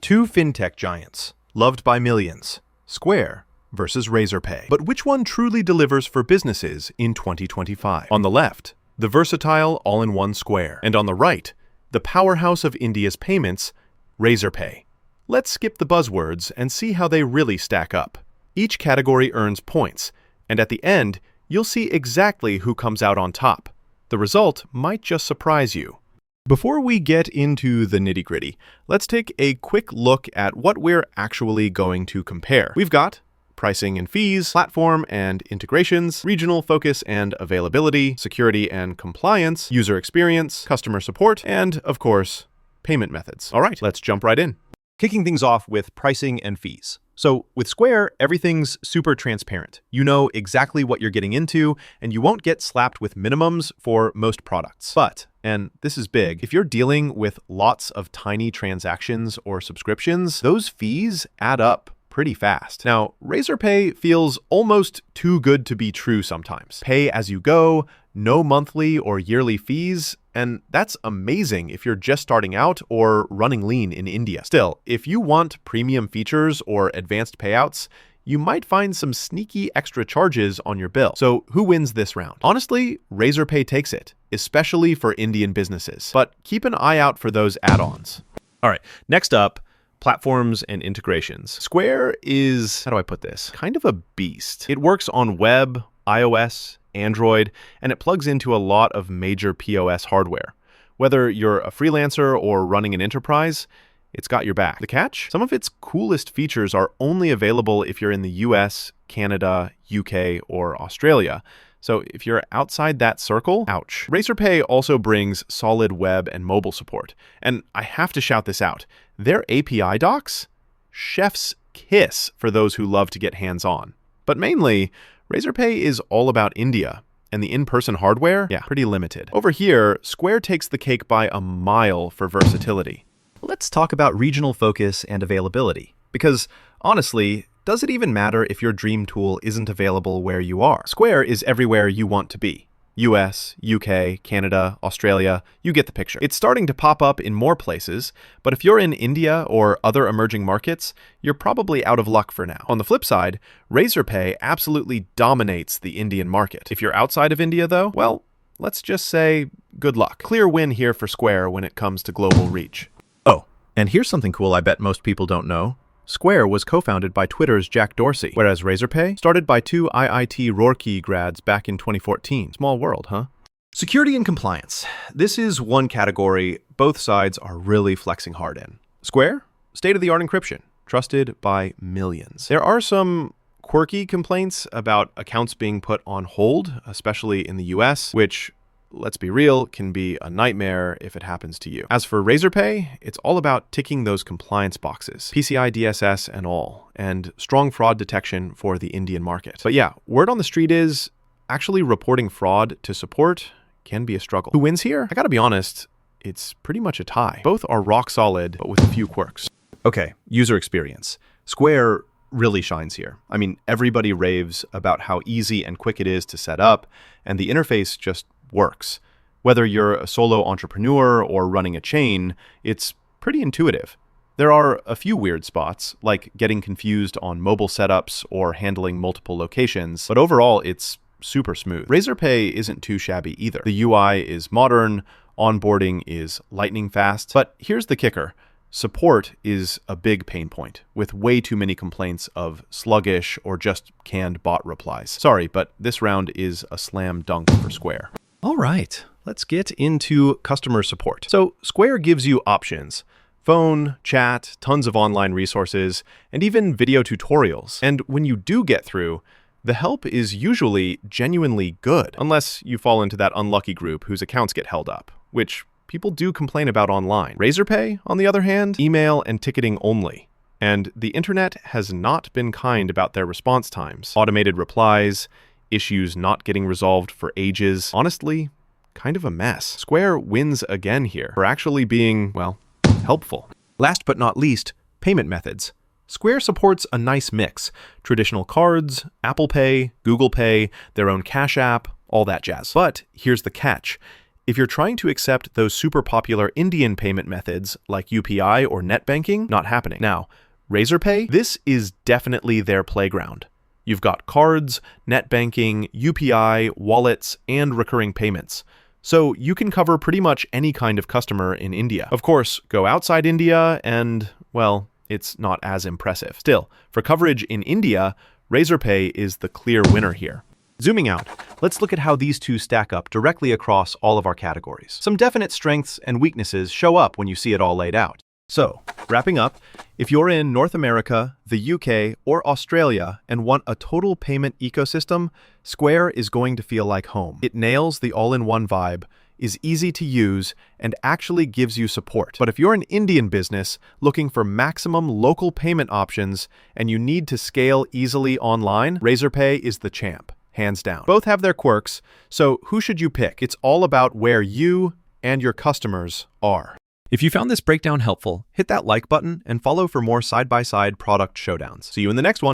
Two fintech giants, loved by millions, Square versus Razorpay. But which one truly delivers for businesses in 2025? On the left, the versatile all-in-one Square, and on the right, the powerhouse of India's payments, Razorpay. Let's skip the buzzwords and see how they really stack up. Each category earns points, and at the end, you'll see exactly who comes out on top. The result might just surprise you. Before we get into the nitty-gritty, let's take a quick look at what we're actually going to compare. We've got pricing and fees, platform and integrations, regional focus and availability, security and compliance, user experience, customer support, and, of course, payment methods. All right, let's jump right in. Kicking things off with pricing and fees. So with Square, everything's super transparent. You know exactly what you're getting into, and you won't get slapped with minimums for most products. But, and this is big, if you're dealing with lots of tiny transactions or subscriptions, those fees add up pretty fast. Now, Razorpay feels almost too good to be true sometimes. Pay as you go, no monthly or yearly fees, and that's amazing if you're just starting out or running lean in India. Still, if you want premium features or advanced payouts, you might find some sneaky extra charges on your bill. So who wins this round? Honestly, Razorpay takes it, especially for Indian businesses. But keep an eye out for those add-ons. All right, next up, platforms and integrations. Square is, how do I put this? Kind of a beast. It works on web, iOS, Android, and it plugs into a lot of major POS hardware. Whether you're a freelancer or running an enterprise, it's got your back. The catch? Some of its coolest features are only available if you're in the US, Canada, UK, or Australia. So if you're outside that circle, ouch. Razorpay also brings solid web and mobile support. And I have to shout this out. Their API docs? Chef's kiss for those who love to get hands-on. But mainly, Razorpay is all about India, and the in-person hardware, pretty limited. Over here, Square takes the cake by a mile for versatility. Let's talk about regional focus and availability, because honestly, does it even matter if your dream tool isn't available where you are? Square is everywhere you want to be. US, UK, Canada, Australia, you get the picture. It's starting to pop up in more places, but if you're in India or other emerging markets, you're probably out of luck for now. On the flip side, Razorpay absolutely dominates the Indian market. If you're outside of India though, well, let's just say good luck. Clear win here for Square when it comes to global reach. Oh, and here's something cool I bet most people don't know. Square was co-founded by Twitter's Jack Dorsey, whereas Razorpay started by two IIT Roorkee grads back in 2014. Small world, huh? Security and compliance. This is one category both sides are really flexing hard in. Square, state-of-the-art encryption, trusted by millions. There are some quirky complaints about accounts being put on hold, especially in the US, which, let's be real, can be a nightmare if it happens to you. As for Razorpay, it's all about ticking those compliance boxes, PCI DSS and all, and strong fraud detection for the Indian market. But yeah, word on the street is actually reporting fraud to support can be a struggle. Who wins here? I gotta be honest, it's pretty much a tie. Both are rock solid, but with a few quirks. Okay, user experience. Square really shines here. I mean, everybody raves about how easy and quick it is to set up, and the interface just works. Whether you're a solo entrepreneur or running a chain, it's pretty intuitive. There are a few weird spots, like getting confused on mobile setups or handling multiple locations, but overall it's super smooth. Razorpay isn't too shabby either. The UI is modern, onboarding is lightning fast, but here's the kicker. Support is a big pain point, with way too many complaints of sluggish or just canned bot replies. Sorry, but this round is a slam dunk for Square. All right, let's get into customer support. So Square gives you options: phone, chat, tons of online resources, and even video tutorials. And when you do get through, the help is usually genuinely good, unless you fall into that unlucky group whose accounts get held up, which people do complain about online. Razorpay, on the other hand, email and ticketing only. And the internet has not been kind about their response times. Automated replies, issues not getting resolved for ages. Honestly, kind of a mess. Square wins again here for actually being, well, helpful. Last but not least, payment methods. Square supports a nice mix. Traditional cards, Apple Pay, Google Pay, their own Cash App, all that jazz. But here's the catch. If you're trying to accept those super popular Indian payment methods like UPI or net banking, not happening. Now, Razorpay, this is definitely their playground. You've got cards, net banking, UPI, wallets, and recurring payments. So you can cover pretty much any kind of customer in India. Of course, go outside India and, well, it's not as impressive. Still, for coverage in India, Razorpay is the clear winner here. Zooming out, let's look at how these two stack up directly across all of our categories. Some definite strengths and weaknesses show up when you see it all laid out. So, wrapping up, if you're in North America, the UK, or Australia and want a total payment ecosystem, Square is going to feel like home. It nails the all-in-one vibe, is easy to use, and actually gives you support. But if you're an Indian business looking for maximum local payment options and you need to scale easily online, Razorpay is the champ, hands down. Both have their quirks, so who should you pick? It's all about where you and your customers are. If you found this breakdown helpful, hit that like button and follow for more side-by-side product showdowns. See you in the next one.